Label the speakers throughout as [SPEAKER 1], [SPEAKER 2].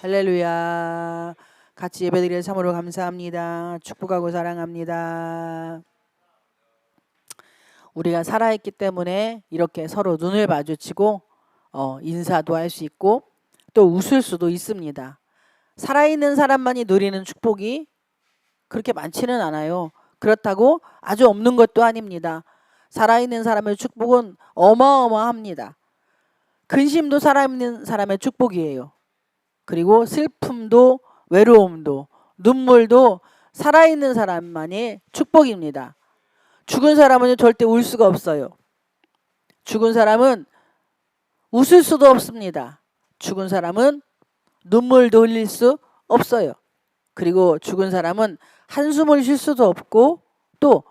[SPEAKER 1] 할렐루야. 같이 예배드리려 참으로 감사합니다. 축복하고 사랑합니다. 우리가 살아있기 때문에 이렇게 서로 눈을 마주치고 인사도 할 수 있고 또 웃을 수도 있습니다. 살아있는 사람만이 누리는 축복이 그렇게 많지는 않아요. 그렇다고 아주 없는 것도 아닙니다. 살아있는 사람의 축복은 어마어마합니다. 근심도 살아있는 사람의 축복이에요. 그리고 슬픔도 외로움도 눈물도 살아있는 사람만의 축복입니다. 죽은 사람은 절대 울 수가 없어요. 죽은 사람은 웃을 수도 없습니다. 죽은 사람은 눈물도 흘릴 수 없어요. 그리고 죽은 사람은 한숨을 쉴 수도 없고 또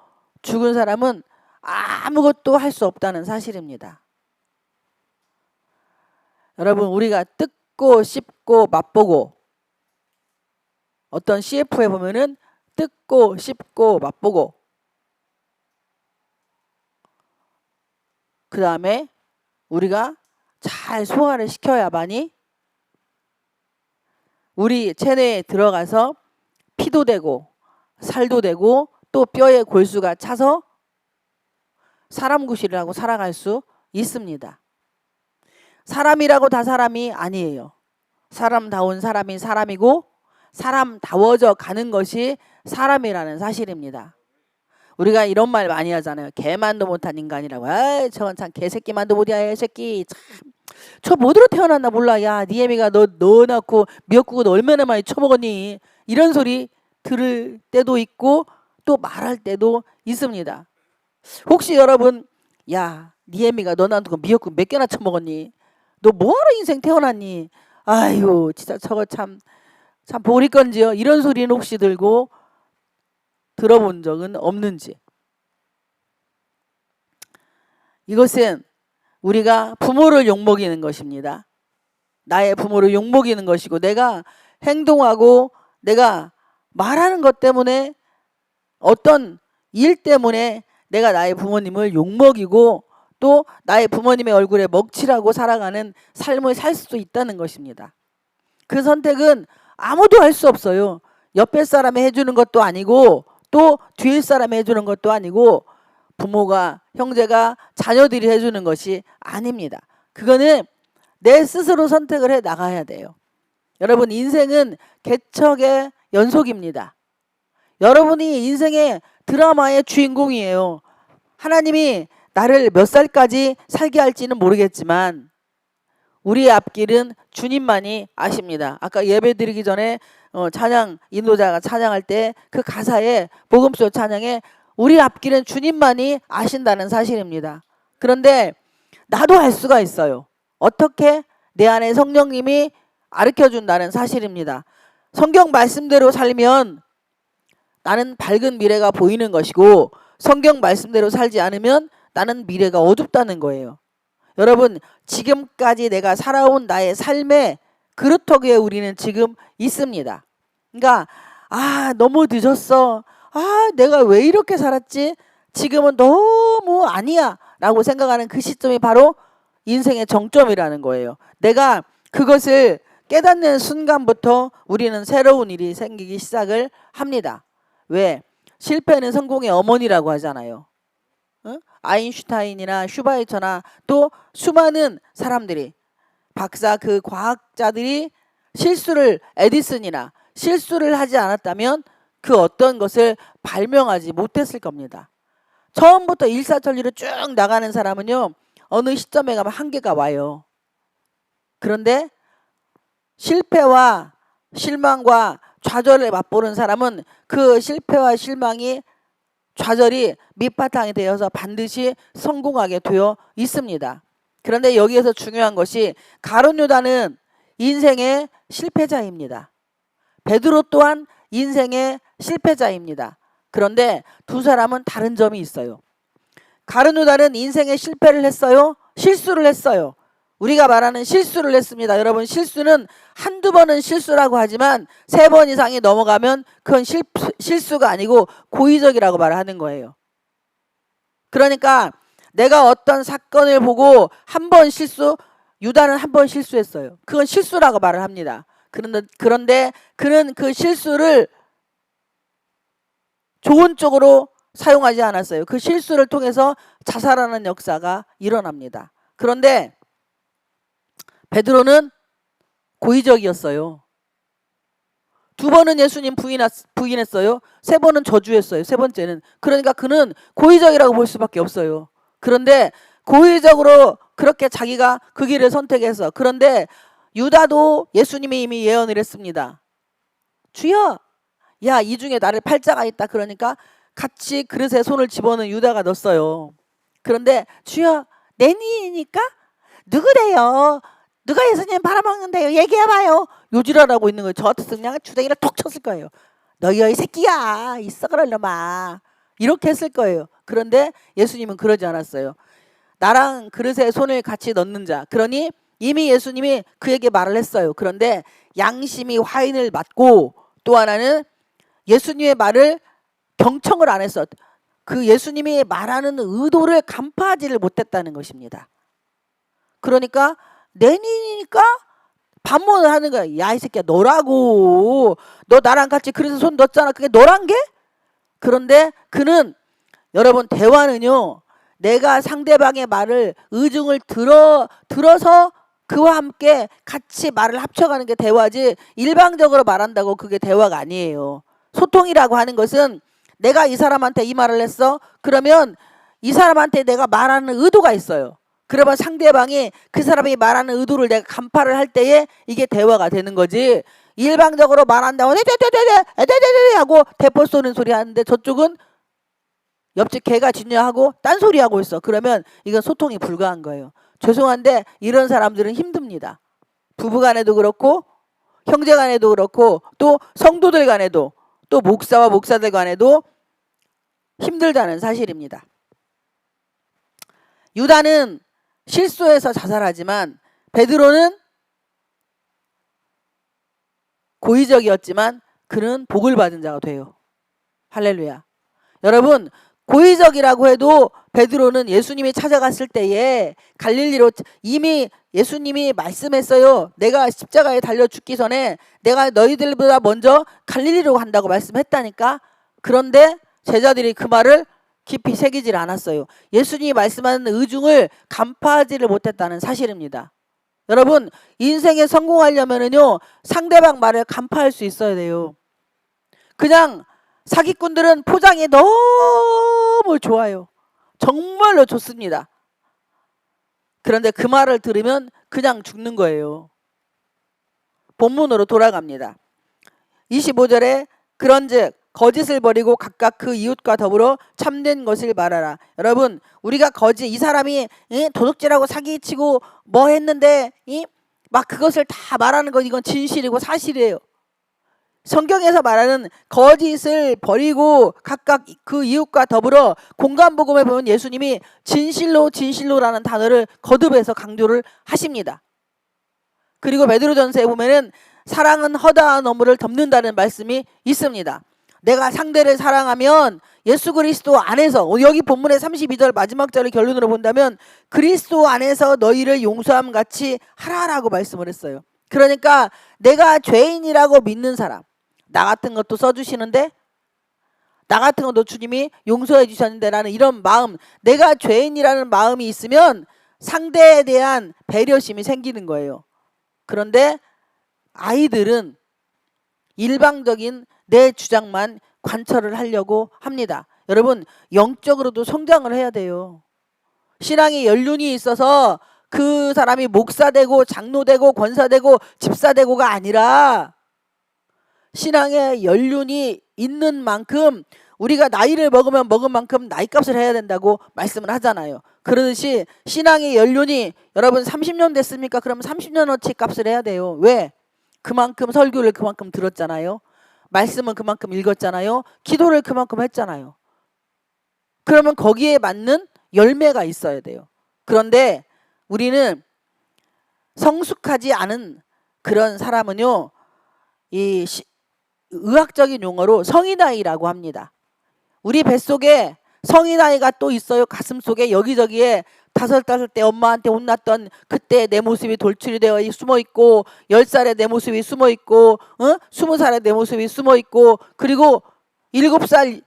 [SPEAKER 1] 죽은 사람은 아무것도 할 수 없다는 사실입니다. 여러분, 우리가 뜯고 씹고 맛보고, 어떤 CF에 보면은 뜯고 씹고 맛보고, 그 다음에 우리가 잘 소화를 시켜야만이 우리 체내에 들어가서 피도 되고 살도 되고 또 뼈에 골수가 차서 사람 구실을 하고 살아갈 수 있습니다. 사람이라고 다 사람이 아니에요. 사람다운 사람이 사람이고 사람다워져 가는 것이 사람이라는 사실입니다. 우리가 이런 말 많이 하잖아요. 개만도 못한 인간이라고. 아이, 저건 참 개새끼만도 못이야, 새끼. 참, 저 뭐대로 태어났나 몰라. 야, 니애미가 너 낳고 미역국은 얼마나 많이 처먹었니? 이런 소리 들을 때도 있고 또 말할 때도 있습니다. 혹시 여러분, 야, 니애미가 너 낳고 미역국 몇 개나 처먹었니? 너 뭐하러 인생 태어났니? 아유, 진짜 저거 참 보리건지요. 이런 소리는 혹시 들고 들어본 적은 없는지. 이것은 우리가 부모를 욕먹이는 것입니다. 나의 부모를 욕먹이는 것이고 내가 행동하고 내가 말하는 것 때문에 어떤 일 때문에 내가 나의 부모님을 욕먹이고 또 나의 부모님의 얼굴에 먹칠하고 살아가는 삶을 살 수도 있다는 것입니다. 그 선택은 아무도 할 수 없어요. 옆에 사람이 해주는 것도 아니고 또 뒤에 사람이 해주는 것도 아니고 부모가 형제가 자녀들이 해주는 것이 아닙니다. 그거는 내 스스로 선택을 해 나가야 돼요. 여러분, 인생은 개척의 연속입니다. 여러분이 인생의 드라마의 주인공이에요. 하나님이 나를 몇 살까지 살게 할지는 모르겠지만 우리의 앞길은 주님만이 아십니다. 아까 예배 드리기 전에 찬양 인도자가 찬양할 때 그 가사에 복음서 찬양에 우리 앞길은 주님만이 아신다는 사실입니다. 그런데 나도 알 수가 있어요. 어떻게? 내 안에 성령님이 가르쳐준다는 사실입니다. 성경 말씀대로 살면 나는 밝은 미래가 보이는 것이고 성경 말씀대로 살지 않으면 나는 미래가 어둡다는 거예요. 여러분, 지금까지 내가 살아온 나의 삶의 그루터기에 우리는 지금 있습니다. 그러니까 너무 늦었어. 내가 왜 이렇게 살았지? 지금은 너무 아니야 라고 생각하는 그 시점이 바로 인생의 정점이라는 거예요. 내가 그것을 깨닫는 순간부터 우리는 새로운 일이 생기기 시작을 합니다. 왜? 실패는 성공의 어머니라고 하잖아요. 아인슈타인이나 슈바이처나 또 수많은 사람들이 박사 그 과학자들이 에디슨이나 실수를 하지 않았다면 그 어떤 것을 발명하지 못했을 겁니다. 처음부터 일사천리로 쭉 나가는 사람은요, 어느 시점에 가면 한계가 와요. 그런데 실패와 실망과 좌절을 맛보는 사람은 그 실패와 실망이 좌절이 밑바탕이 되어서 반드시 성공하게 되어 있습니다. 그런데 여기에서 중요한 것이 가룟 유다는 인생의 실패자입니다. 베드로 또한 인생의 실패자입니다. 그런데 두 사람은 다른 점이 있어요. 가룟 유다는 인생의 실패를 했어요. 실수를 했어요. 우리가 말하는 실수를 했습니다. 여러분, 실수는 한두 번은 실수라고 하지만 3번 이상이 넘어가면 그건 실수가 아니고 고의적이라고 말하는 거예요. 그러니까 내가 어떤 사건을 보고 한 번 유다는 한 번 실수했어요. 그건 실수라고 말을 합니다. 그런데 그는 그 실수를 좋은 쪽으로 사용하지 않았어요. 그 실수를 통해서 자살하는 역사가 일어납니다. 그런데 베드로는 고의적이었어요. 2번은 예수님 부인했어요. 3번은 저주했어요. 3번째는. 그러니까 그는 고의적이라고 볼 수밖에 없어요. 그런데 고의적으로 그렇게 자기가 그 길을 선택해서, 그런데 유다도 예수님이 이미 예언을 했습니다. 주여, 야, 이 중에 나를 팔자가 있다. 그러니까 같이 그릇에 손을 집어넣은 유다가 넣었어요. 그런데 주여, 내 니니까? 누구래요? 누가 예수님 팔아먹는데요? 얘기해봐요. 요지랄하고 있는 거예요. 저 같았으면 그냥 주댕이를 톡 쳤을 거예요. 너희 새끼야, 이 썩을 놈아. 이렇게 했을 거예요. 그런데 예수님은 그러지 않았어요. 나랑 그릇에 손을 같이 넣는 자. 그러니 이미 예수님이 그에게 말을 했어요. 그런데 양심이 화인을 맞고, 또 하나는 예수님의 말을 경청을 안 했어. 그 예수님이 말하는 의도를 간파하지를 못했다는 것입니다. 그러니까 내니니까 반문을 하는 거야. 야, 이 새끼야, 너라고. 너 나랑 같이 그래서 손 넣었잖아. 그게 너란 게? 그런데 그는, 여러분, 대화는요, 내가 상대방의 말을, 의중을 들어서 그와 함께 같이 말을 합쳐가는 게 대화지, 일방적으로 말한다고 그게 대화가 아니에요. 소통이라고 하는 것은 내가 이 사람한테 이 말을 했어. 그러면 이 사람한테 내가 말하는 의도가 있어요. 그러면 상대방이 그 사람이 말하는 의도를 내가 간파를 할 때에 이게 대화가 되는 거지, 일방적으로 말한다고 네네네네 하고 대포 쏘는 소리 하는데 저쪽은 옆집 개가 짖냐하고 딴소리 하고 있어. 그러면 이건 소통이 불가한 거예요. 죄송한데 이런 사람들은 힘듭니다. 부부간에도 그렇고 형제간에도 그렇고 또 성도들 간에도 또 목사와 목사들 간에도 힘들다는 사실입니다. 유다는 실수해서 자살하지만 베드로는 고의적이었지만 그는 복을 받은 자가 돼요. 할렐루야. 여러분, 고의적이라고 해도 베드로는 예수님이 찾아갔을 때에 갈릴리로, 이미 예수님이 말씀했어요. 내가 십자가에 달려 죽기 전에 내가 너희들보다 먼저 갈릴리로 간다고 말씀했다니까. 그런데 제자들이 그 말을 깊이 새기질 않았어요. 예수님이 말씀하는 의중을 간파하지를 못했다는 사실입니다. 여러분, 인생에 성공하려면은요, 상대방 말을 간파할 수 있어야 돼요. 그냥 사기꾼들은 포장이 너무 좋아요. 정말로 좋습니다. 그런데 그 말을 들으면 그냥 죽는 거예요. 본문으로 돌아갑니다. 25절에 그런즉 거짓을 버리고 각각 그 이웃과 더불어 참된 것을 말하라. 여러분, 우리가 이 사람이 도둑질하고 사기치고 뭐 했는데 막 그것을 다 말하는 건 이건 진실이고 사실이에요. 성경에서 말하는 거짓을 버리고 각각 그 이웃과 더불어, 공간복음에 보면 예수님이 진실로라는 단어를 거듭해서 강조를 하십니다. 그리고 베드로전서에 보면은 사랑은 허다한 어물을 덮는다는 말씀이 있습니다. 내가 상대를 사랑하면 예수 그리스도 안에서, 여기 본문의 32절 마지막 절을 결론으로 본다면 그리스도 안에서 너희를 용서함 같이 하라라고 말씀을 했어요. 그러니까 내가 죄인이라고 믿는 사람, 나 같은 것도 써주시는데, 나 같은 것도 주님이 용서해 주셨는데 라는 이런 마음, 내가 죄인이라는 마음이 있으면 상대에 대한 배려심이 생기는 거예요. 그런데 아이들은 일방적인 내 주장만 관철을 하려고 합니다. 여러분, 영적으로도 성장을 해야 돼요. 신앙의 연륜이 있어서 그 사람이 목사되고 장로되고 권사되고 집사되고가 아니라 신앙의 연륜이 있는 만큼 우리가 나이를 먹으면 먹은 만큼 나이값을 해야 된다고 말씀을 하잖아요. 그러듯이 신앙의 연륜이, 여러분 30년 됐습니까? 그러면 30년어치 값을 해야 돼요. 왜? 그만큼 설교를 그만큼 들었잖아요. 말씀은 그만큼 읽었잖아요. 기도를 그만큼 했잖아요. 그러면 거기에 맞는 열매가 있어야 돼요. 그런데 우리는 성숙하지 않은 그런 사람은요, 의학적인 용어로 성인아이라고 합니다. 우리 뱃속에 성인 아이가 또 있어요. 가슴속에 여기저기에 5살 때 엄마한테 혼났던 그때 내 모습이 돌출이 되어 숨어 있고, 10살에 내 모습이 숨어 있고, 20살에 내 모습이 숨어 있고, 그리고 7살,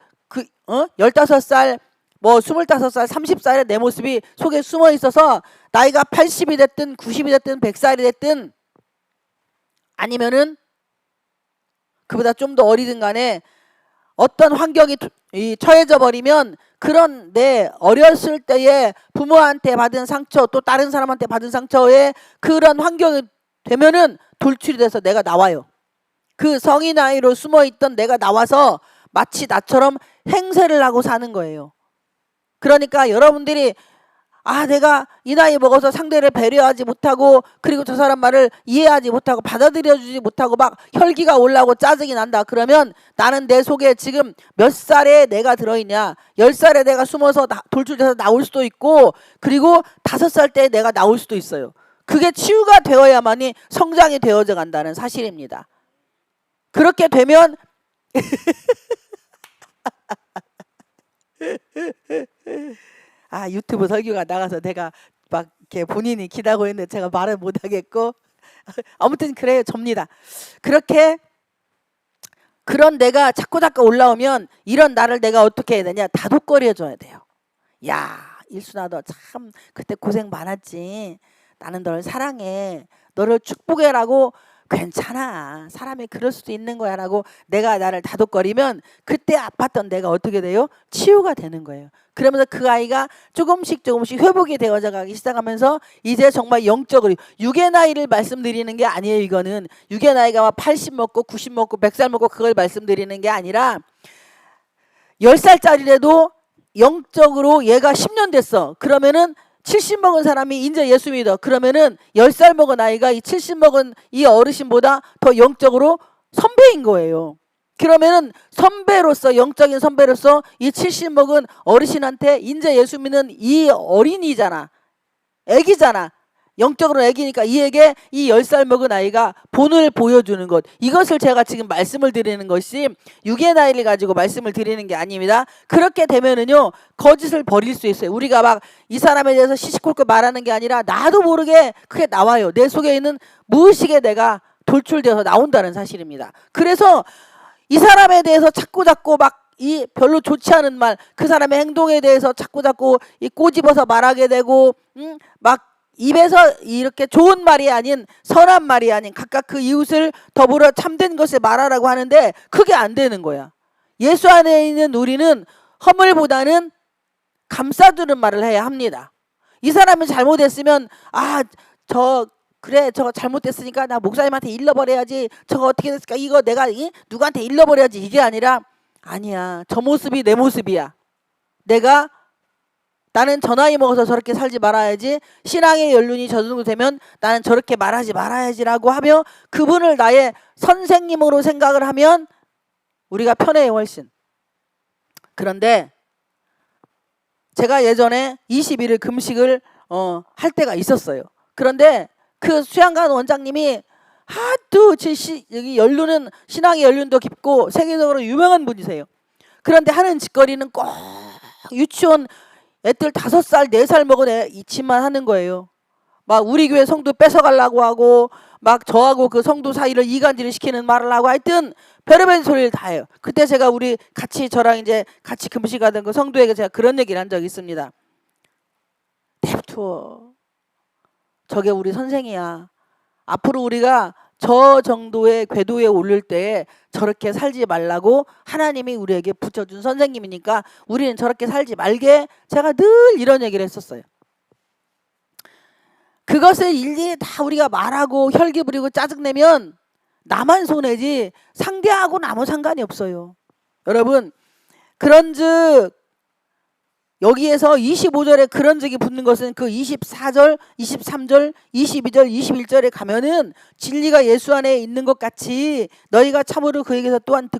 [SPEAKER 1] 15살, 뭐 25살, 30살에 내 모습이 속에 숨어 있어서 나이가 80이 됐든 90이 됐든 100살이 됐든 아니면은 그보다 좀 더 어리든 간에 어떤 환경이 처해져 버리면 그런 내 어렸을 때에 부모한테 받은 상처, 또 다른 사람한테 받은 상처에 그런 환경이 되면은 돌출이 돼서 내가 나와요. 그 성인 아이로 숨어 있던 내가 나와서 마치 나처럼 행세를 하고 사는 거예요. 그러니까 여러분들이 내가 이 나이 먹어서 상대를 배려하지 못하고, 그리고 저 사람 말을 이해하지 못하고 받아들여주지 못하고 막 혈기가 올라오고 짜증이 난다. 그러면 나는 내 속에 지금 몇 살에 내가 들어있냐, 10살에 내가 숨어서 돌출돼서 나올 수도 있고, 그리고 5살 때 내가 나올 수도 있어요. 그게 치유가 되어야만이 성장이 되어져 간다는 사실입니다. 그렇게 되면 유튜브 설교가 나가서 내가 막 이렇게 본인이 기다고 했는데 제가 말을 못 하겠고 아무튼 그래요. 접니다. 그렇게 그런 내가 자꾸 올라오면 이런 나를 내가 어떻게 해야 되냐, 다독거려 줘야 돼요. 야, 일순아 너 참 그때 고생 많았지. 나는 너를 사랑해. 너를 축복해라고. 괜찮아. 사람이 그럴 수도 있는 거야 라고 내가 나를 다독거리면 그때 아팠던 내가 어떻게 돼요? 치유가 되는 거예요. 그러면서 그 아이가 조금씩 회복이 되어져 가기 시작하면서 이제 정말 영적으로, 육의 나이를 말씀드리는 게 아니에요. 이거는 육의 나이가 막 80 먹고 90 먹고 100살 먹고 그걸 말씀드리는 게 아니라 10살짜리라도 영적으로 얘가 10년 됐어. 그러면은 70 먹은 사람이 이제 예수 믿어. 그러면은 10살 먹은 아이가 이 70 먹은 이 어르신보다 더 영적으로 선배인 거예요. 그러면은 선배로서, 영적인 선배로서 이 70 먹은 어르신한테 이제 예수 믿는 이 어린이잖아. 애기잖아. 영적으로 애기니까 이에게 이 10살 먹은 아이가 본을 보여주는 것, 이것을 제가 지금 말씀을 드리는 것이 육의 나이를 가지고 말씀을 드리는 게 아닙니다. 그렇게 되면은요 거짓을 버릴 수 있어요. 우리가 막 이 사람에 대해서 시시콜콜 말하는 게 아니라 나도 모르게 그게 나와요. 내 속에 있는 무의식에 내가 돌출되어서 나온다는 사실입니다. 그래서 이 사람에 대해서 자꾸 막 이 별로 좋지 않은 말, 그 사람의 행동에 대해서 자꾸 이 꼬집어서 말하게 되고, 막 입에서 이렇게 좋은 말이 아닌, 선한 말이 아닌 각각 그 이웃을 더불어 참된 것에 말하라고 하는데 그게 안 되는 거야. 예수 안에 있는 우리는 허물보다는 감싸주는 말을 해야 합니다. 이 사람이 잘못했으면 그래 저거 잘못됐으니까 나 목사님한테 일러버려야지, 저거 어떻게 됐을까, 이거 내가 누구한테 일러버려야지, 이게 아니라 아니야, 저 모습이 내 모습이야. 나는 저 나이 먹어서 저렇게 살지 말아야지, 신앙의 연륜이 저 정도 되면 나는 저렇게 말하지 말아야지라고 하며 그분을 나의 선생님으로 생각을 하면 우리가 편해요, 훨씬. 그런데 제가 예전에 20일을 금식을 할 때가 있었어요. 그런데 그 수양관 원장님이 하도 여기 연륜은, 신앙의 연륜도 깊고 세계적으로 유명한 분이세요. 그런데 하는 짓거리는 꼭 유치원 애들 5살, 4살 먹은 애 이치만 하는 거예요. 막 우리 교회 성도 뺏어가려고 하고, 막 저하고 그 성도 사이를 이간질을 시키는 말을 하고, 하여튼 별의별 소리를 다 해요. 그때 제가 저랑 이제 같이 금식하던 그 성도에게 제가 그런 얘기를 한 적이 있습니다. 냅둬. 저게 우리 선생이야. 앞으로 우리가 저 정도의 궤도에 오를 때 저렇게 살지 말라고 하나님이 우리에게 붙여준 선생님이니까 우리는 저렇게 살지 말게, 제가 늘 이런 얘기를 했었어요. 그것을 일일이 다 우리가 말하고 혈기 부리고 짜증내면 나만 손해지 상대하고는 아무 상관이 없어요. 여러분, 그런즉 여기에서 25절에 그런즉이 붙는 것은 그 24절, 23절, 22절, 21절에 가면은 진리가 예수 안에 있는 것 같이 너희가 참으로 그에게서 또한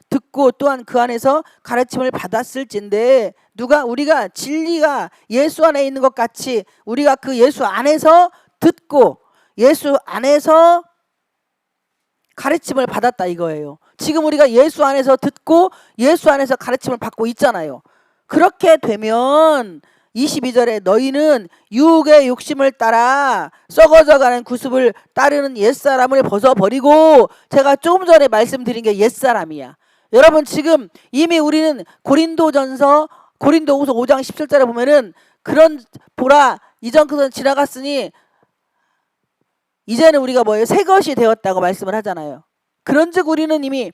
[SPEAKER 1] 듣고 또한 그 안에서 가르침을 받았을진데, 우리가 진리가 예수 안에 있는 것 같이 우리가 그 예수 안에서 듣고 예수 안에서 가르침을 받았다 이거예요. 지금 우리가 예수 안에서 듣고 예수 안에서 가르침을 받고 있잖아요. 그렇게 되면 22절에 너희는 유혹의 욕심을 따라 썩어져가는 구습을 따르는 옛사람을 벗어버리고, 제가 조금 전에 말씀드린 게 옛사람이야. 여러분 지금 이미 우리는 고린도후서 5장 17절에 보면은 그런 보라 이전 것은 지나갔으니 이제는 우리가 뭐예요? 새 것이 되었다고 말씀을 하잖아요. 그런즉 우리는 이미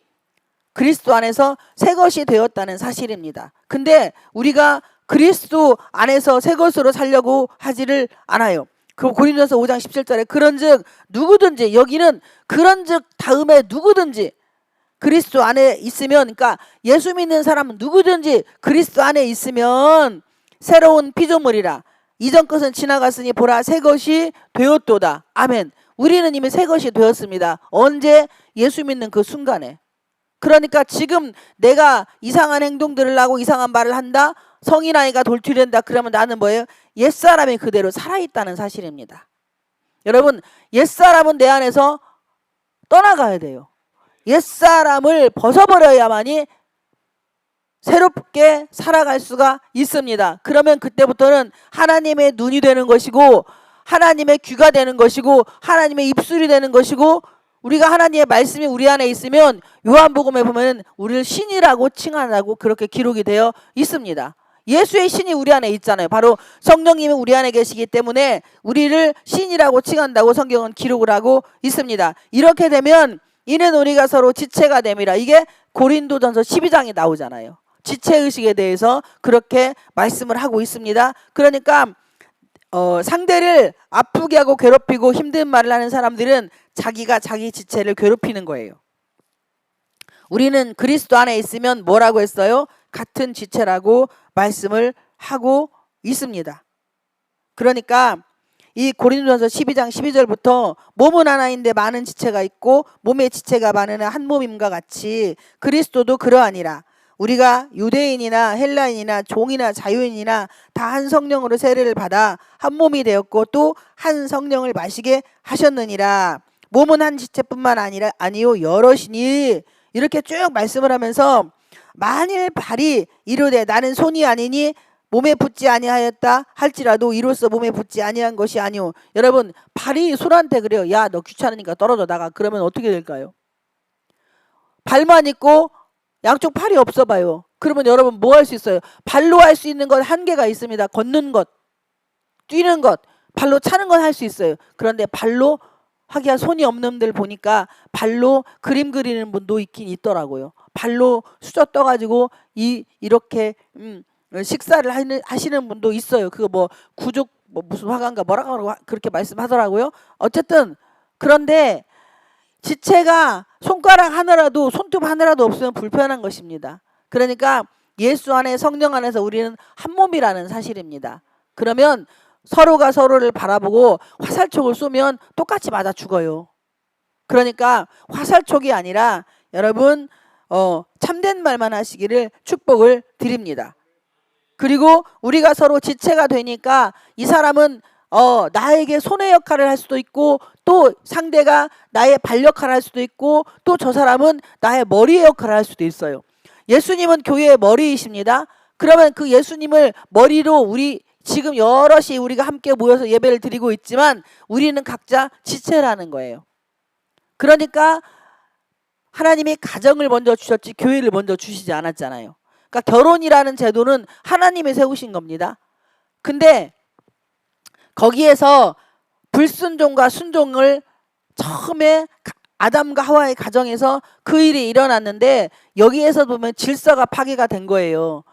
[SPEAKER 1] 그리스도 안에서 새 것이 되었다는 사실입니다. 근데 우리가 그리스도 안에서 새 것으로 살려고 하지를 않아요. 그 고린도전서 5장 17절에 그런즉 누구든지, 여기는 그런즉 다음에 누구든지 그리스도 안에 있으면, 그러니까 예수 믿는 사람은 누구든지 그리스도 안에 있으면 새로운 피조물이라. 이전 것은 지나갔으니 보라 새 것이 되었도다. 아멘. 우리는 이미 새 것이 되었습니다. 언제? 예수 믿는 그 순간에. 그러니까 지금 내가 이상한 행동들을 하고 이상한 말을 한다, 성인 아이가 돌출된다, 그러면 나는 뭐예요? 옛사람이 그대로 살아있다는 사실입니다. 여러분, 옛사람은 내 안에서 떠나가야 돼요. 옛사람을 벗어버려야만이 새롭게 살아갈 수가 있습니다. 그러면 그때부터는 하나님의 눈이 되는 것이고, 하나님의 귀가 되는 것이고, 하나님의 입술이 되는 것이고, 우리가 하나님의 말씀이 우리 안에 있으면 요한복음에 보면 우리를 신이라고 칭하라고 그렇게 기록이 되어 있습니다. 예수의 신이 우리 안에 있잖아요. 바로 성령님이 우리 안에 계시기 때문에 우리를 신이라고 칭한다고 성경은 기록을 하고 있습니다. 이렇게 되면 이는 우리가 서로 지체가 됨이라. 이게 고린도전서 12장에 나오잖아요. 지체의식에 대해서 그렇게 말씀을 하고 있습니다. 그러니까 상대를 아프게 하고 괴롭히고 힘든 말을 하는 사람들은 자기가 자기 지체를 괴롭히는 거예요. 우리는 그리스도 안에 있으면 뭐라고 했어요? 같은 지체라고 말씀을 하고 있습니다. 그러니까 이 고린도전서 12장 12절부터 몸은 하나인데 많은 지체가 있고 몸의 지체가 많으나 한 몸임과 같이 그리스도도 그러하니라. 우리가 유대인이나 헬라인이나 종이나 자유인이나 다 한 성령으로 세례를 받아 한 몸이 되었고 또 한 성령을 마시게 하셨느니라. 몸은 한 지체뿐만 아니요 여럿이니. 이렇게 쭉 말씀을 하면서 만일 발이 이르되 나는 손이 아니니 몸에 붙지 아니하였다 할지라도 이로써 몸에 붙지 아니한 것이 아니오. 여러분, 발이 손한테 그래요. 야, 너 귀찮으니까 떨어져 나가. 그러면 어떻게 될까요? 발만 있고 양쪽 팔이 없어 봐요. 그러면 여러분 뭐 할 수 있어요? 발로 할 수 있는 건 한계가 있습니다. 걷는 것, 뛰는 것, 발로 차는 건 할 수 있어요. 그런데 발로 하기야 손이 없는 분들 보니까 발로 그림 그리는 분도 있긴 있더라고요. 발로 수저 떠가지고 이렇게 식사를 하시는 분도 있어요. 그거 뭐 구족 무슨 화가인가 뭐라고 그렇게 말씀하더라고요. 어쨌든 그런데 지체가 손가락 하나라도 손톱 하나라도 없으면 불편한 것입니다. 그러니까 예수 안에 성령 안에서 우리는 한 몸이라는 사실입니다. 그러면 서로가 서로를 바라보고 화살촉을 쏘면 똑같이 맞아 죽어요. 그러니까 화살촉이 아니라 여러분 참된 말만 하시기를 축복을 드립니다. 그리고 우리가 서로 지체가 되니까 이 사람은 나에게 손의 역할을 할 수도 있고 또 상대가 나의 발 역할을 할 수도 있고 또 저 사람은 나의 머리의 역할을 할 수도 있어요. 예수님은 교회의 머리이십니다. 그러면 그 예수님을 머리로 우리 지금 여럿이 우리가 함께 모여서 예배를 드리고 있지만 우리는 각자 지체라는 거예요. 그러니까 하나님이 가정을 먼저 주셨지 교회를 먼저 주시지 않았잖아요. 그러니까 결혼이라는 제도는 하나님이 세우신 겁니다. 근데 거기에서 불순종과 순종을 처음에 아담과 하와의 가정에서 그 일이 일어났는데 여기에서 보면 질서가 파괴가 된 거예요.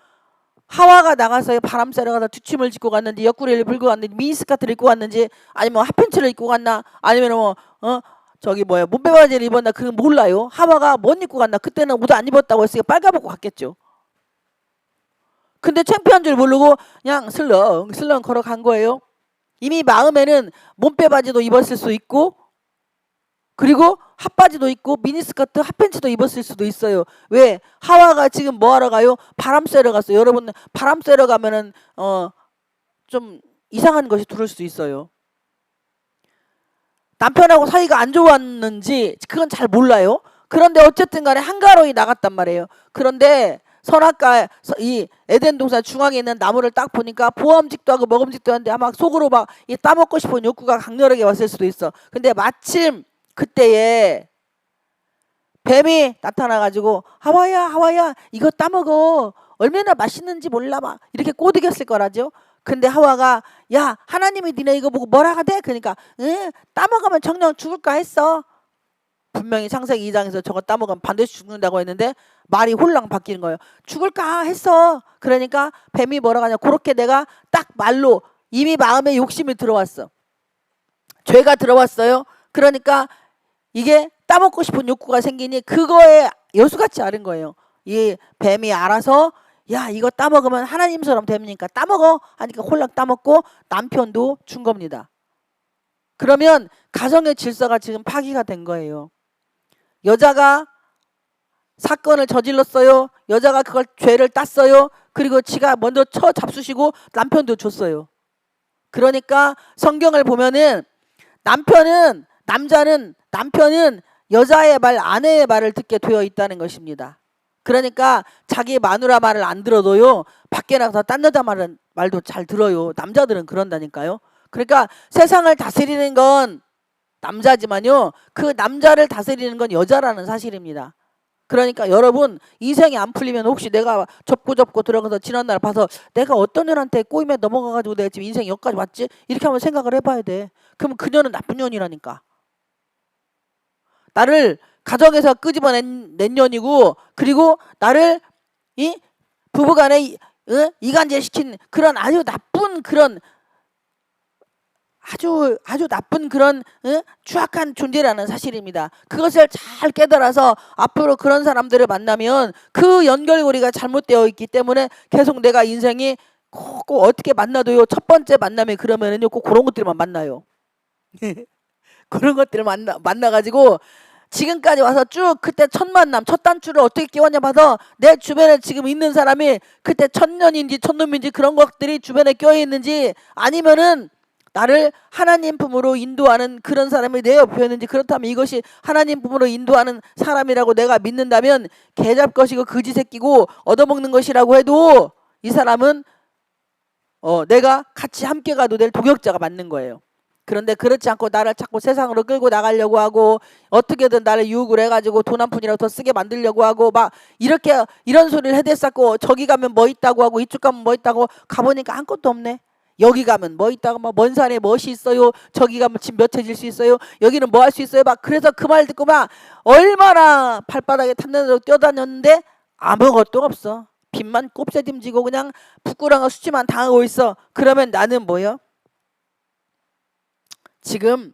[SPEAKER 1] 하와가 나가서 바람 쐬러 가서 뒷짐을 짓고 갔는지 옆구리를 불고 갔는지 미니스커트를 입고 갔는지 아니면 핫팬츠를 입고 갔나 아니면 몸빼바지를 입었나 그건 몰라요. 하와가 못 입고 갔나. 그때는 옷 안 입었다고 했으니까 빨가벗고 갔겠죠. 근데 창피한 줄 모르고 그냥 슬렁슬렁 걸어간 거예요. 이미 마음에는 몸빼바지도 입었을 수 있고 그리고 핫바지도 있고 미니스커트 핫팬츠도 입었을 수도 있어요. 왜? 하와가 지금 뭐하러 가요? 바람 쐬러 갔어요. 여러분 바람 쐬러 가면은 좀 이상한 것이 들을 수 있어요. 남편하고 사이가 안 좋았는지 그건 잘 몰라요. 그런데 어쨌든 간에 한가로이 나갔단 말이에요. 그런데 선악과 이 에덴 동산 중앙에 있는 나무를 딱 보니까 보암직도 하고 먹음직도 하는데 아마 속으로 막 이 따먹고 싶은 욕구가 강렬하게 왔을 수도 있어. 근데 마침 그때에 뱀이 나타나가지고 하와야 하와야 이거 따먹어 얼마나 맛있는지 몰라 막 이렇게 꼬드겼을 거라죠. 근데 하와가 야 하나님이 니네 이거 보고 뭐라 하대? 그러니까 응 따먹으면 정녕 죽을까 했어. 분명히 창세기 2장에서 저거 따먹으면 반드시 죽는다고 했는데 말이 홀랑 바뀌는 거예요. 죽을까 했어. 그러니까 뱀이 뭐라고 하냐. 그렇게 내가 딱 말로 이미 마음에 욕심이 들어왔어. 죄가 들어왔어요. 그러니까 이게 따먹고 싶은 욕구가 생기니 그거에 여수같이 아는 거예요. 이 뱀이 알아서 야 이거 따먹으면 하나님처럼 되니까 따먹어 하니까 홀랑 따먹고 남편도 준 겁니다. 그러면 가정의 질서가 지금 파기가 된 거예요. 여자가 사건을 저질렀어요. 여자가 그걸 죄를 땄어요. 그리고 지가 먼저 쳐 잡수시고 남편도 줬어요. 그러니까 성경을 보면은 남편은 여자의 말 아내의 말을 듣게 되어 있다는 것입니다. 그러니까 자기 마누라 말을 안 들어도요 밖에 나가서 딴 여자 말도 잘 들어요. 남자들은 그런다니까요. 그러니까 세상을 다스리는 건 남자지만요 그 남자를 다스리는 건 여자라는 사실입니다. 그러니까 여러분 인생이 안 풀리면 혹시 내가 접고 들어가서 지난날 봐서 내가 어떤 년한테 꼬임에 넘어가가지고 내가 지금 인생이 여기까지 왔지? 이렇게 한번 생각을 해봐야 돼. 그럼 그녀는 나쁜 년이라니까. 나를 가정에서 끄집어낸 년이고 그리고 나를 이 부부간에 이간질시킨 그런 아주 나쁜 그런 아주 나쁜 그런 추악한 존재라는 사실입니다. 그것을 잘 깨달아서 앞으로 그런 사람들을 만나면 그 연결고리가 잘못되어 있기 때문에 계속 내가 인생이 꼭 어떻게 만나도요 첫 번째 만남에 그러면은요 꼭 그런 것들만 만나요. 그런 것들을 만나가지고 지금까지 와서 쭉 그때 첫 만남 첫 단추를 어떻게 끼웠냐 봐서 내 주변에 지금 있는 사람이 그때 천년인지 천놈인지 그런 것들이 주변에 껴있는지 아니면은 나를 하나님 품으로 인도하는 그런 사람이 내 옆에 있는지 그렇다면 이것이 하나님 품으로 인도하는 사람이라고 내가 믿는다면 개잡것이고 거지새끼고 얻어먹는 것이라고 해도 이 사람은 내가 같이 함께 가도 될 동역자가 맞는 거예요. 그런데 그렇지 않고 나를 자꾸 세상으로 끌고 나가려고 하고 어떻게든 나를 유혹을 해가지고 돈 한 푼이라도 더 쓰게 만들려고 하고 막 이렇게 이런 소리를 해댔었고 저기 가면 뭐 있다고 하고 이쪽 가면 뭐 있다고 가보니까 아무것도 없네. 여기 가면 뭐 있다고 막 먼 산에 무엇이 있어요. 저기 가면 집 몇 채 질 수 있어요. 여기는 뭐 할 수 있어요. 막 그래서 그 말 듣고 막 얼마나 발바닥에 탔는 대로 뛰어다녔는데 아무것도 없어. 빚만 곱새짐지고 그냥 부끄러운 수치만 당하고 있어. 그러면 나는 뭐요? 지금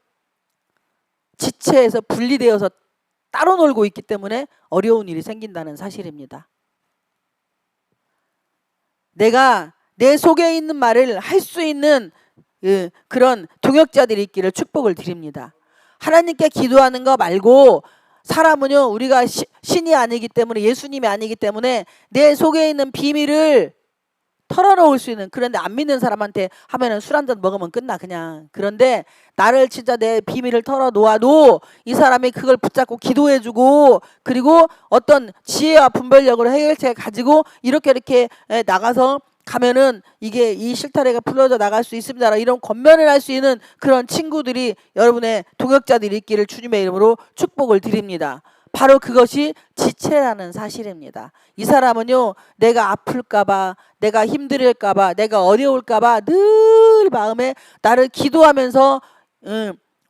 [SPEAKER 1] 지체에서 분리되어서 따로 놀고 있기 때문에 어려운 일이 생긴다는 사실입니다. 내가 내 속에 있는 말을 할 수 있는 그런 동역자들이 있기를 축복을 드립니다. 하나님께 기도하는 거 말고 사람은요 우리가 신이 아니기 때문에 예수님이 아니기 때문에 내 속에 있는 비밀을 털어놓을 수 있는 그런데 안 믿는 사람한테 하면은 술 한잔 먹으면 끝나 그냥. 그런데 나를 진짜 내 비밀을 털어놓아도 이 사람이 그걸 붙잡고 기도해주고 그리고 어떤 지혜와 분별력으로 해결책을 가지고 이렇게 나가서 가면은 이게 이 실타래가 풀어져 나갈 수 있습니다. 이런 권면을 할 수 있는 그런 친구들이 여러분의 동역자들이 있기를 주님의 이름으로 축복을 드립니다. 바로 그것이 지체라는 사실입니다. 이 사람은요 내가 아플까봐 내가 힘들을까봐 내가 어려울까봐 늘 마음에 나를 기도하면서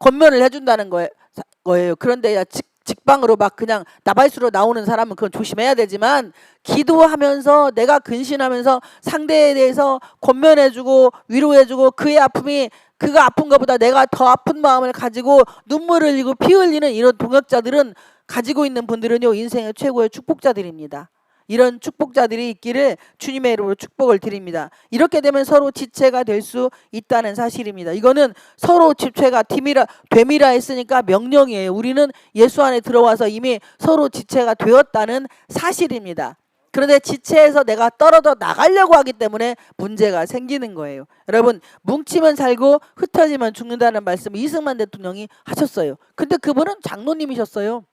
[SPEAKER 1] 권면을 해준다는 거예요. 그런데 직방으로 막 그냥 나발수로 나오는 사람은 그건 조심해야 되지만 기도하면서 내가 근신하면서 상대에 대해서 권면해주고 위로해주고 그의 아픔이 그가 아픈 것보다 내가 더 아픈 마음을 가지고 눈물을 흘리고 피 흘리는 이런 동역자들은 가지고 있는 분들은요 인생의 최고의 축복자들입니다. 이런 축복자들이 있기를 주님의 이름으로 축복을 드립니다. 이렇게 되면 서로 지체가 될 수 있다는 사실입니다. 이거는 서로 지체가 됨이라 했으니까 명령이에요. 우리는 예수 안에 들어와서 이미 서로 지체가 되었다는 사실입니다. 그런데 지체에서 내가 떨어져 나가려고 하기 때문에 문제가 생기는 거예요. 여러분 뭉치면 살고 흩어지면 죽는다는 말씀을 이승만 대통령이 하셨어요. 근데 그분은 장로님이셨어요.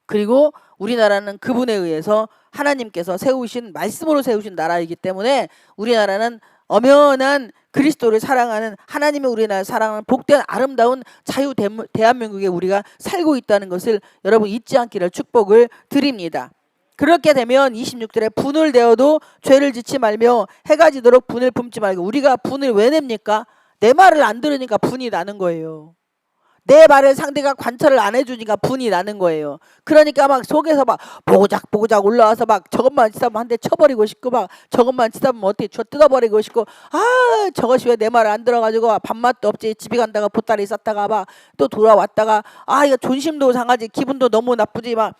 [SPEAKER 1] 그리고 우리나라는 그분에 의해서 하나님께서 세우신 말씀으로 세우신 나라이기 때문에 우리나라는 엄연한 그리스도를 사랑하는 하나님의 우리나라를 사랑하는 복된 아름다운 자유 대한민국에 우리가 살고 있다는 것을 여러분 잊지 않기를 축복을 드립니다. 그렇게 되면 26절에 분을 내어도 죄를 짓지 말며 해가 지도록 분을 품지 말고. 우리가 분을 왜 냅니까? 내 말을 안 들으니까 분이 나는 거예요. 내 말을 상대가 관철을 안 해주니까 분이 나는 거예요. 그러니까 막 속에서 막 보고작 올라와서 막 저것만 치다 보면 한 대 쳐버리고 싶고, 막 저것만 치다 보면 어떻게 저 뜯어버리고 싶고, 아 저것이 왜 내 말을 안 들어가지고 밥맛도 없지, 집에 간다가 보따리 쌌다가 막 또 돌아왔다가 아 이거 존심도 상하지, 기분도 너무 나쁘지, 막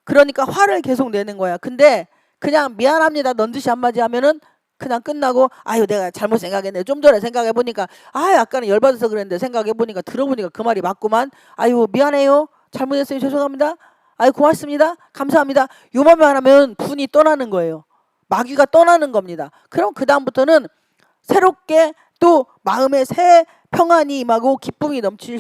[SPEAKER 1] 그러니까 화를 계속 내는 거야. 근데 그냥 미안합니다 넌 듯이 한마디 하면은 그냥 끝나고 아유 내가 잘못 생각했네. 좀 전에 생각해보니까 아 약간은 열받아서 그랬는데 생각해보니까 들어보니까 그 말이 맞구만. 아유 미안해요. 잘못했어요. 죄송합니다. 아유 고맙습니다. 감사합니다. 요만만 하면 분이 떠나는 거예요. 마귀가 떠나는 겁니다. 그럼 그 다음부터는 새롭게 또 마음에 새 평안이 임하고 기쁨이 넘칠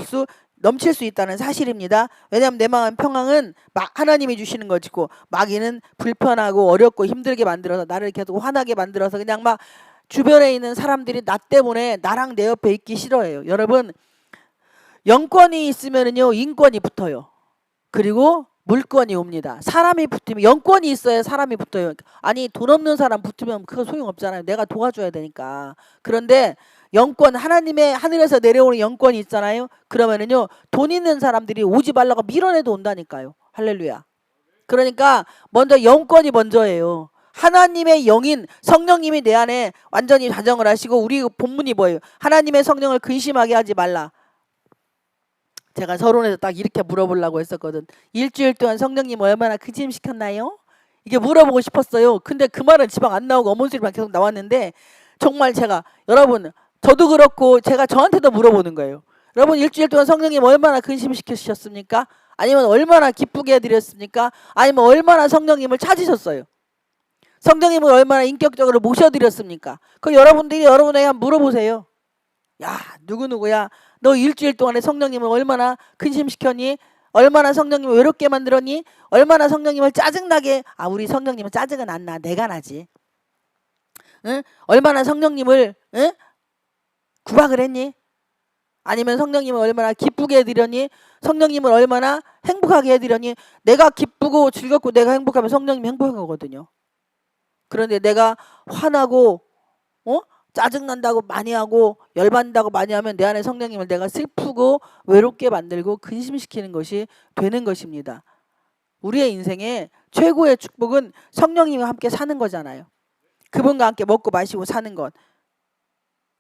[SPEAKER 1] 수 있다는 사실입니다. 왜냐하면 내 마음 평안은 하나님이 주시는 것이고 마귀는 불편하고 어렵고 힘들게 만들어서 나를 계속 화나게 만들어서 그냥 막 주변에 있는 사람들이 나 때문에 나랑 내 옆에 있기 싫어해요. 여러분 영권이 있으면은요 인권이 붙어요. 그리고 물권이 옵니다. 사람이 붙으면 영권이 있어야 사람이 붙어요. 아니 돈 없는 사람 붙으면 그거 소용없잖아요. 내가 도와줘야 되니까. 그런데 영권, 하나님의 하늘에서 내려오는 영권이 있잖아요. 그러면은요 돈 있는 사람들이 오지 말라고 밀어내도 온다니까요. 할렐루야. 그러니까 먼저 영권이 먼저예요. 하나님의 영인 성령님이 내 안에 완전히 자정을 하시고, 우리 본문이 뭐예요? 하나님의 성령을 근심하게 하지 말라. 제가 서론에서 딱 이렇게 물어보려고 했었거든. 일주일 동안 성령님 얼마나 근심시켰나요? 이게 물어보고 싶었어요. 근데 그 말은 지방 안 나오고 어머니 소리만 계속 나왔는데, 정말 제가 여러분 저도 그렇고 제가 저한테도 물어보는 거예요. 여러분 일주일 동안 성령님 얼마나 근심시키셨습니까? 아니면 얼마나 기쁘게 해드렸습니까? 아니면 얼마나 성령님을 찾으셨어요? 성령님을 얼마나 인격적으로 모셔드렸습니까? 그 여러분들이 여러분에게 한번 물어보세요. 야 누구누구야 너 일주일 동안에 성령님을 얼마나 근심시켰니? 얼마나 성령님을 외롭게 만들었니? 얼마나 성령님을 짜증나게. 아 우리 성령님은 짜증은 안 나. 내가 나지. 응? 얼마나 성령님을 응? 구박을 했니? 아니면 성령님을 얼마나 기쁘게 해드렸니? 성령님을 얼마나 행복하게 해드렸니? 내가 기쁘고 즐겁고 내가 행복하면 성령님이 행복한 거거든요. 그런데 내가 화나고 짜증난다고 많이 하고 열받는다고 많이 하면 내 안에 성령님을 내가 슬프고 외롭게 만들고 근심시키는 것이 되는 것입니다. 우리의 인생에 최고의 축복은 성령님과 함께 사는 거잖아요. 그분과 함께 먹고 마시고 사는 것.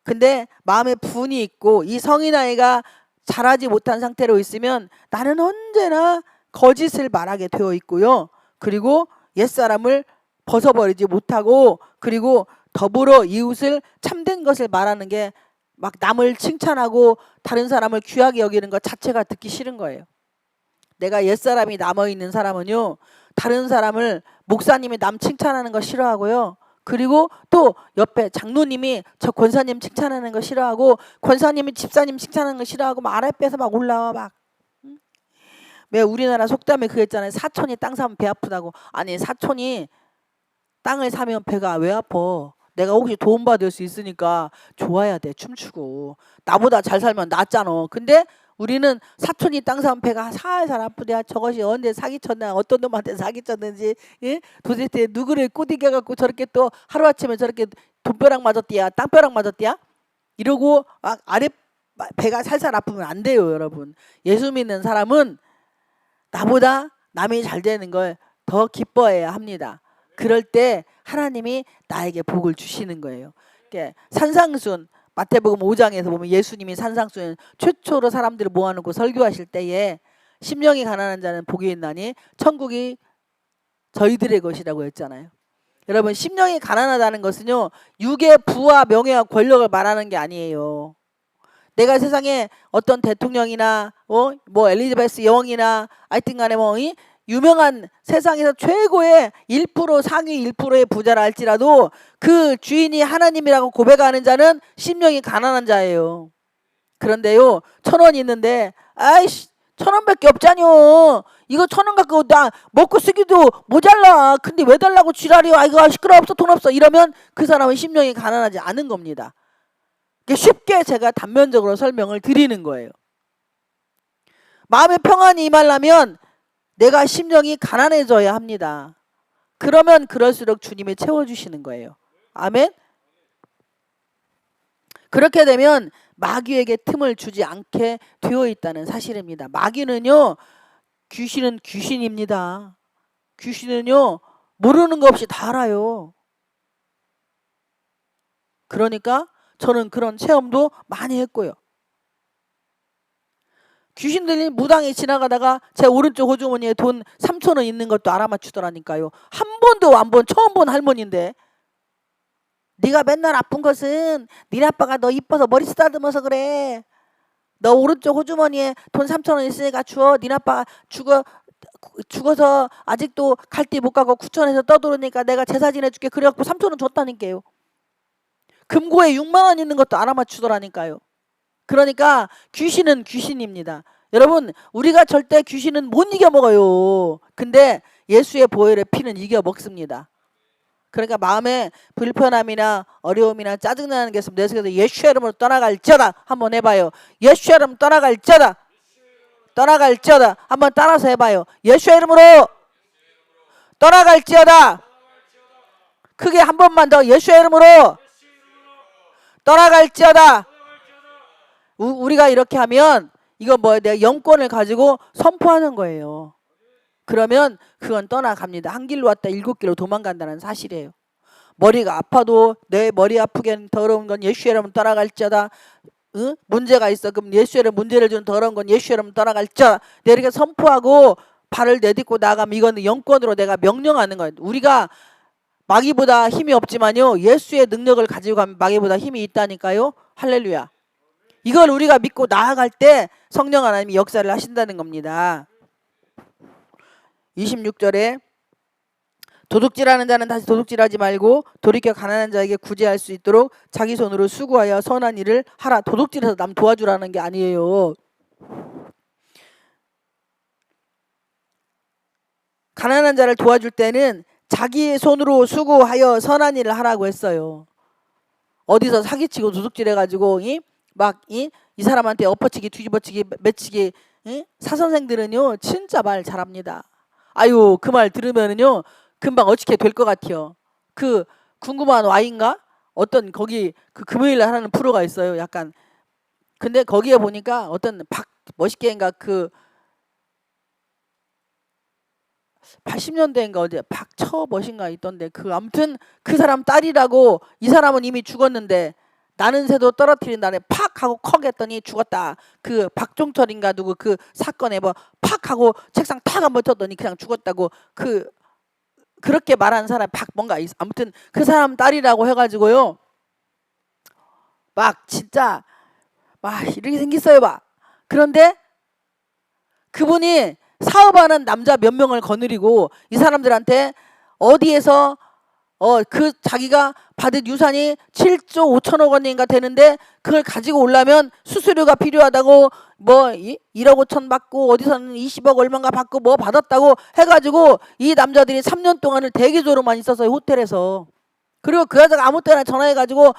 [SPEAKER 1] 근데 마음에 분이 있고 이 성인 아이가 자라지 못한 상태로 있으면 나는 언제나 거짓을 말하게 되어 있고요. 그리고 옛사람을 벗어버리지 못하고, 그리고 더불어 이웃을 참된 것을 말하는 게 막 남을 칭찬하고 다른 사람을 귀하게 여기는 것 자체가 듣기 싫은 거예요. 내가 옛사람이 남아있는 사람은요 다른 사람을, 목사님이 남 칭찬하는 거 싫어하고요. 그리고 또 옆에 장로님이 저 권사님 칭찬하는 거 싫어하고, 권사님이 집사님 칭찬하는 거 싫어하고 막 아랫배에서 막 올라와 막. 왜 우리나라 속담에 그거 있잖아요. 사촌이 땅 사면 배 아프다고. 아니 사촌이 땅을 사면 배가 왜 아파? 내가 혹시 도움받을 수 있으니까 좋아야 돼. 춤추고 나보다 잘 살면 낫잖아. 근데 우리는 사촌이 땅 사면 배가 살살 아프대야. 저것이 언제 사기쳤나, 어떤 놈한테 사기쳤는지, 예? 도대체 누구를 꼬디게 갖고 저렇게 또 하루아침에 저렇게 돈벼락 맞았디야, 땅벼락 맞았디야, 이러고 아래 배가 살살 아프면 안 돼요. 여러분 예수 믿는 사람은 나보다 남이 잘 되는 걸 더 기뻐해야 합니다. 그럴 때 하나님이 나에게 복을 주시는 거예요. 산상순, 마태복음 5장에서 보면 예수님이 산상순 최초로 사람들을 모아놓고 설교하실 때에 심령이 가난한 자는 복이 있나니 천국이 저희들의 것이라고 했잖아요. 여러분 심령이 가난하다는 것은요 육의 부와 명예와 권력을 말하는 게 아니에요. 내가 세상에 어떤 대통령이나 뭐 엘리자베스 여왕이나 하여튼간에 뭐 유명한 세상에서 최고의 1% 상위 1%의 부자라 할지라도 그 주인이 하나님이라고 고백하는 자는 심령이 가난한 자예요. 그런데요 1,000원 있는데 아이씨 1,000원밖에 없잖요. 이거 1,000원 갖고 나 먹고 쓰기도 모자라. 근데 왜 달라고 지랄이야. 아이고 시끄러 없어 돈 없어. 이러면 그 사람은 심령이 가난하지 않은 겁니다. 쉽게 제가 단면적으로 설명을 드리는 거예요. 마음의 평안이 임하려면 내가 심령이 가난해져야 합니다. 그러면 그럴수록 주님이 채워주시는 거예요. 아멘. 그렇게 되면 마귀에게 틈을 주지 않게 되어 있다는 사실입니다. 마귀는요, 귀신은 귀신입니다. 귀신은요, 모르는 거 없이 다 알아요. 그러니까 저는 그런 체험도 많이 했고요. 귀신들이 무당이 지나가다가 제 오른쪽 호주머니에 돈 3,000원 있는 것도 알아맞추더라니까요. 한 번도 안 본, 처음 본 할머니인데, 네가 맨날 아픈 것은 네 아빠가 너 이뻐서 머리 쓰다듬어서 그래. 너 오른쪽 호주머니에 돈 3,000원 있으니까 주워. 네 아빠가 죽어서 아직도 갈 데 못 가고 구천에서 떠도르니까 내가 제사 지내줄게. 그래갖고 3,000원 줬다니까요. 금고에 6만 원 있는 것도 알아맞추더라니까요. 그러니까 귀신은 귀신입니다. 여러분, 우리가 절대 귀신은 못 이겨먹어요. 근데 예수의 보혈의 피는 이겨먹습니다. 그러니까 마음에 불편함이나 어려움이나 짜증나는 게 있으면 내 속에서 예수의 이름으로 떠나갈지어다. 한번 해봐요. 예수의 이름 떠나갈지어다. 떠나갈지어다. 한번 따라서 해봐요. 예수의 이름으로 떠나갈지어다. 크게 한 번만 더. 예수의 이름으로 떠나갈지어다. 우리가 이렇게 하면 이건 뭐예요? 내가 영권을 가지고 선포하는 거예요. 그러면 그건 떠나갑니다. 한 길로 왔다 7길로 도망간다는 사실이에요. 머리가 아파도 내 머리 아프게 더러운 건 예수의 이름으로 떠나갈지어다. 응? 문제가 있어. 그럼 예수의 이름 문제를 주는 더러운 건 예수의 이름으로 떠나갈지어다. 내가 이렇게 선포하고 발을 내딛고 나가면 이거는 영권으로 내가 명령하는 거예요. 우리가 마귀보다 힘이 없지만요. 예수의 능력을 가지고 가면 마귀보다 힘이 있다니까요. 할렐루야. 이걸 우리가 믿고 나아갈 때 성령 하나님이 역사를 하신다는 겁니다. 26절에 도둑질하는 자는 다시 도둑질하지 말고 돌이켜 가난한 자에게 구제할 수 있도록 자기 손으로 수고하여 선한 일을 하라. 도둑질해서 남 도와주라는 게 아니에요. 가난한 자를 도와줄 때는 자기 손으로 수고하여 선한 일을 하라고 했어요. 어디서 사기치고 도둑질해가지고 이 사람한테 엎어치기 뒤집어치기 매치기 사선생들은요 진짜 말 잘합니다. 아유 그 말 들으면은요 금방 어떻게 될 것 같아요. 그 궁금한 와인가 어떤 거기 그 금요일에 하는 프로가 있어요. 약간 근데 거기에 보니까 어떤 멋있게인가 그 80년대인가 어디 박처 멋인가 있던데 그 아무튼 그 사람 딸이라고 이 사람은 이미 죽었는데 나는 새도 떨어뜨린 날에 팍 하고 컥 했더니 죽었다. 그 박종철인가 누구 그 사건에 뭐 팍 하고 책상 탁 한번 쳤더니 그냥 죽었다고 그렇게 말하는 사람 뭔가 아무튼 그 사람 딸이라고 해가지고요. 막 진짜 막 이렇게 생겼어요 막. 그런데 그분이 사업하는 남자 몇 명을 거느리고 이 사람들한테 어디에서 그 자기가 받은 유산이 7조 5천억 원인가 되는데 그걸 가지고 오려면 수수료가 필요하다고 뭐 1억 5천 받고 어디서는 20억 얼마인가 받고 뭐 받았다고 해가지고 이 남자들이 3년 동안을 대기조로만 있었어요. 호텔에서. 그리고 그 여자가 아무 때나 전화해가지고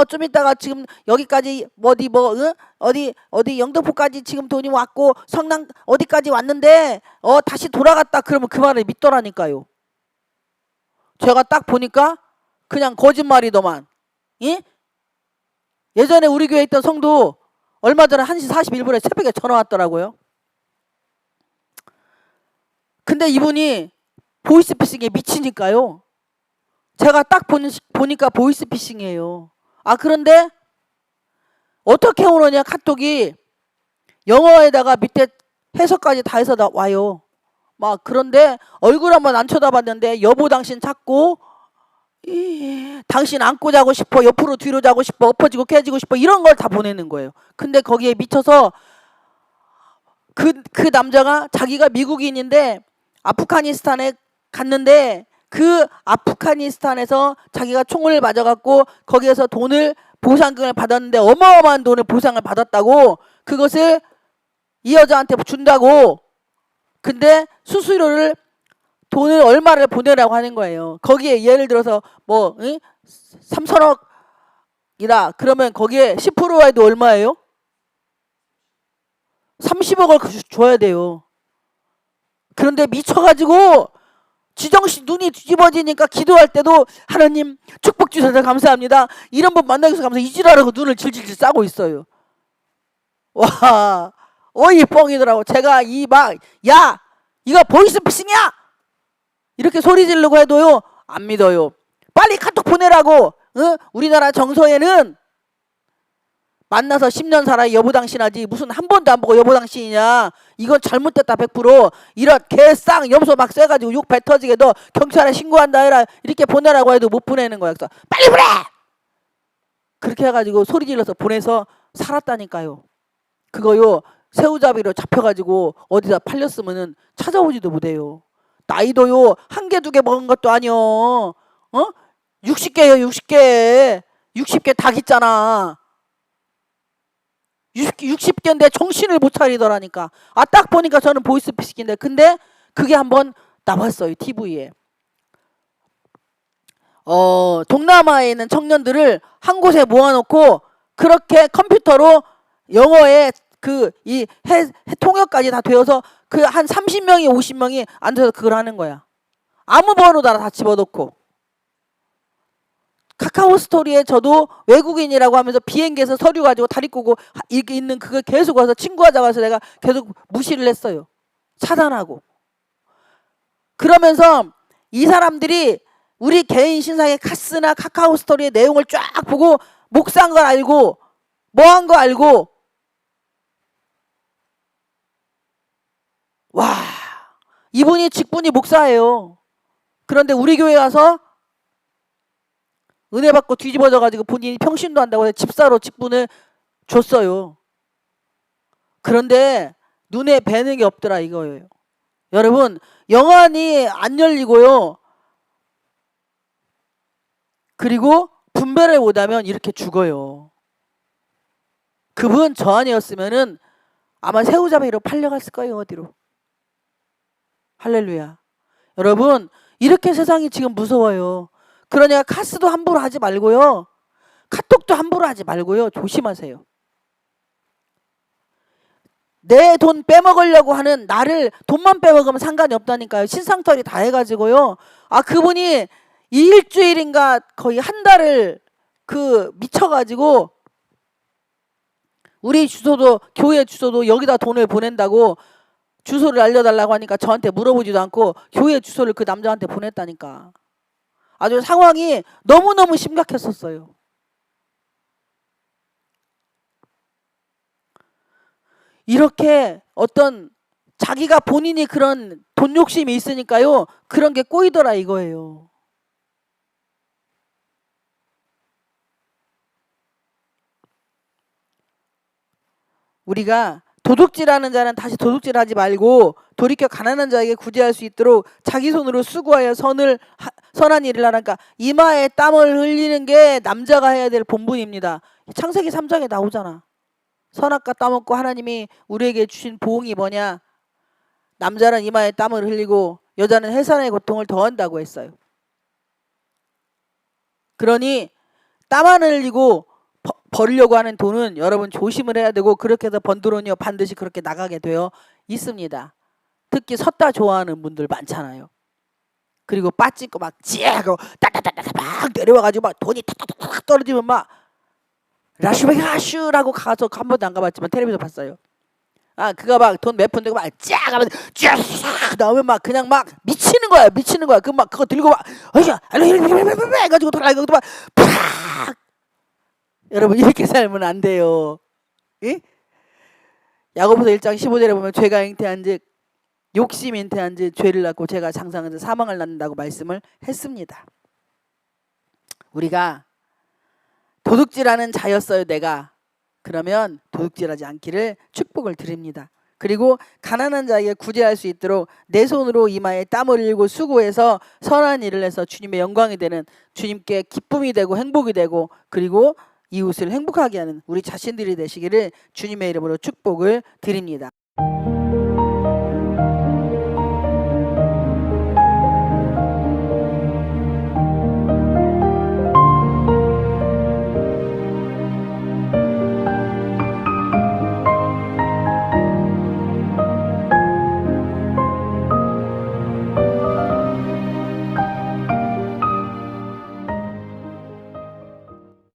[SPEAKER 1] 좀 이따가 지금 여기까지 어디 영등포까지 지금 돈이 왔고 성남 어디까지 왔는데 다시 돌아갔다 그러면 그 말을 믿더라니까요. 제가 딱 보니까 그냥 거짓말이더만. 예? 예전에 우리 교회에 있던 성도 얼마 전에 1시 41분에 새벽에 전화 왔더라고요. 근데 이분이 보이스피싱에 미치니까요. 제가 딱 보니까 보이스피싱이에요. 그런데 어떻게 오느냐 카톡이 영어에다가 밑에 해석까지 다 해서 와요. 막 그런데 얼굴 한번 안 쳐다봤는데 여보 당신 찾고 당신 안고 자고 싶어 옆으로 뒤로 자고 싶어 엎어지고 깨지고 싶어 이런 걸 다 보내는 거예요. 근데 거기에 미쳐서 그 남자가 자기가 미국인인데 아프가니스탄에 갔는데 그 아프가니스탄에서 자기가 총을 맞아갖고 거기에서 돈을 보상금을 받았는데 어마어마한 돈을 보상을 받았다고 그것을 이 여자한테 준다고. 근데 수수료를 돈을 얼마를 보내라고 하는 거예요. 거기에 예를 들어서 뭐 3천억이다. 그러면 거기에 10% 해도 얼마예요? 30억을 줘야 돼요. 그런데 미쳐가지고 지정씨 눈이 뒤집어지니까 기도할 때도 하나님 축복 주셔서 감사합니다. 이런 분 만나기 위해서 감사합니다. 이지라라고 눈을 질질질 싸고 있어요. 와, 어이 뻥이더라고. 제가 야 이거 보이스피싱이야 이렇게 소리 지르고 해도요 안 믿어요. 빨리 카톡 보내라고. 우리나라 정서에는 만나서 10년 살아 여보당신하지 무슨 한 번도 안 보고 여보당신이냐. 이건 잘못됐다 100%. 이런 개쌍 염소 막 쎄가지고 욕 배 터지게 너 경찰에 신고한다 해라 이렇게 보내라고 해도 못 보내는 거야. 그래서 빨리 보내! 그렇게 해가지고 소리 질러서 보내서 살았다니까요. 그거요 새우잡이로 잡혀가지고 어디다 팔렸으면은 찾아오지도 못해요. 나이도요 1개 2개 먹은 것도 아니요. 60개요 60개. 60개 닭 있잖아. 60개인데 정신을 못 차리더라니까. 딱 보니까 저는 보이스피싱인데 근데 그게 한번 나왔어요 TV에. 동남아에 있는 청년들을 한 곳에 모아놓고 그렇게 컴퓨터로 영어에 이 통역까지 다 되어서 그 한 30명이 50명이 앉아서 그걸 하는 거야. 아무 번호다 다 집어넣고. 카카오 스토리에 저도 외국인이라고 하면서 비행기에서 서류 가지고 다리 꼬고 있는 그거 계속 와서 친구하자 와서 내가 계속 무시를 했어요. 차단하고. 그러면서 이 사람들이 우리 개인 신상의 카스나 카카오 스토리의 내용을 쫙 보고 목사인 걸 알고 뭐한 거 알고 와 이분이 직분이 목사예요. 그런데 우리 교회 와서 은혜 받고 뒤집어져 가지고 본인이 평신도 한다고 해서 집사로 직분을 줬어요. 그런데 눈에 뵈는 게 없더라 이거예요. 여러분 영안이 안 열리고요. 그리고 분별을 못하면 이렇게 죽어요. 그분 저 아니었으면은 아마 새우잡이로 팔려갔을 거예요. 어디로. 할렐루야. 여러분 이렇게 세상이 지금 무서워요. 그러니까 카스도 함부로 하지 말고요. 카톡도 함부로 하지 말고요. 조심하세요. 내 돈 빼먹으려고 하는 나를 돈만 빼먹으면 상관이 없다니까요. 신상털이 다 해가지고요. 그분이 일주일인가 거의 한 달을 미쳐가지고 우리 주소도 교회 주소도 여기다 돈을 보낸다고 주소를 알려달라고 하니까 저한테 물어보지도 않고 교회 주소를 그 남자한테 보냈다니까. 아주 상황이 너무너무 심각했었어요. 이렇게 어떤 자기가 본인이 그런 돈 욕심이 있으니까요. 그런 게 꼬이더라 이거예요. 우리가 도둑질하는 자는 다시 도둑질하지 말고 돌이켜 가난한 자에게 구제할 수 있도록 자기 손으로 수고하여 선한 일을 하라니까 이마에 땀을 흘리는 게 남자가 해야 될 본분입니다. 창세기 3장에 나오잖아. 선악과 따먹고 하나님이 우리에게 주신 보응이 뭐냐. 남자는 이마에 땀을 흘리고 여자는 해산의 고통을 더한다고 했어요. 그러니 땀 안 흘리고 벌려고 하는 돈은 여러분 조심을 해야 되고 그렇게 해서 번 돈은요 반드시 그렇게 나가게 되어 있습니다. 특히 섰다 좋아하는 분들 많잖아요. 그리고 빠찍고 막 찌하고 따따따따 막 내려와가지고 막 돈이 탁탁탁 떨어지면 막 라스베가스라고 가서 한 번도 안 가봤지만 텔레비전 봤어요. 그거 막 돈 몇 푼 들고 막 쫙 하면 쫙 나오면 막 그냥 막 미치는 거야. 그 막 그거 들고 막 해가지고 돌아가고 막 팍. 여러분 이렇게 살면 안 돼요. 예? 야고보서 1장 15절에 보면 죄가 잉태한즉 욕심 잉태한즉 죄를 낳고 죄가 장성한즉 사망을 낳는다고 말씀을 했습니다. 우리가 도둑질하는 자였어요 내가. 그러면 도둑질하지 않기를 축복을 드립니다. 그리고 가난한 자에게 구제할 수 있도록 내 손으로 이마에 땀을 흘리고 수고해서 선한 일을 해서 주님의 영광이 되는 주님께 기쁨이 되고 행복이 되고 그리고 이웃을 행복하게 하는 우리 자신들이 되시기를 주님의 이름으로 축복을 드립니다.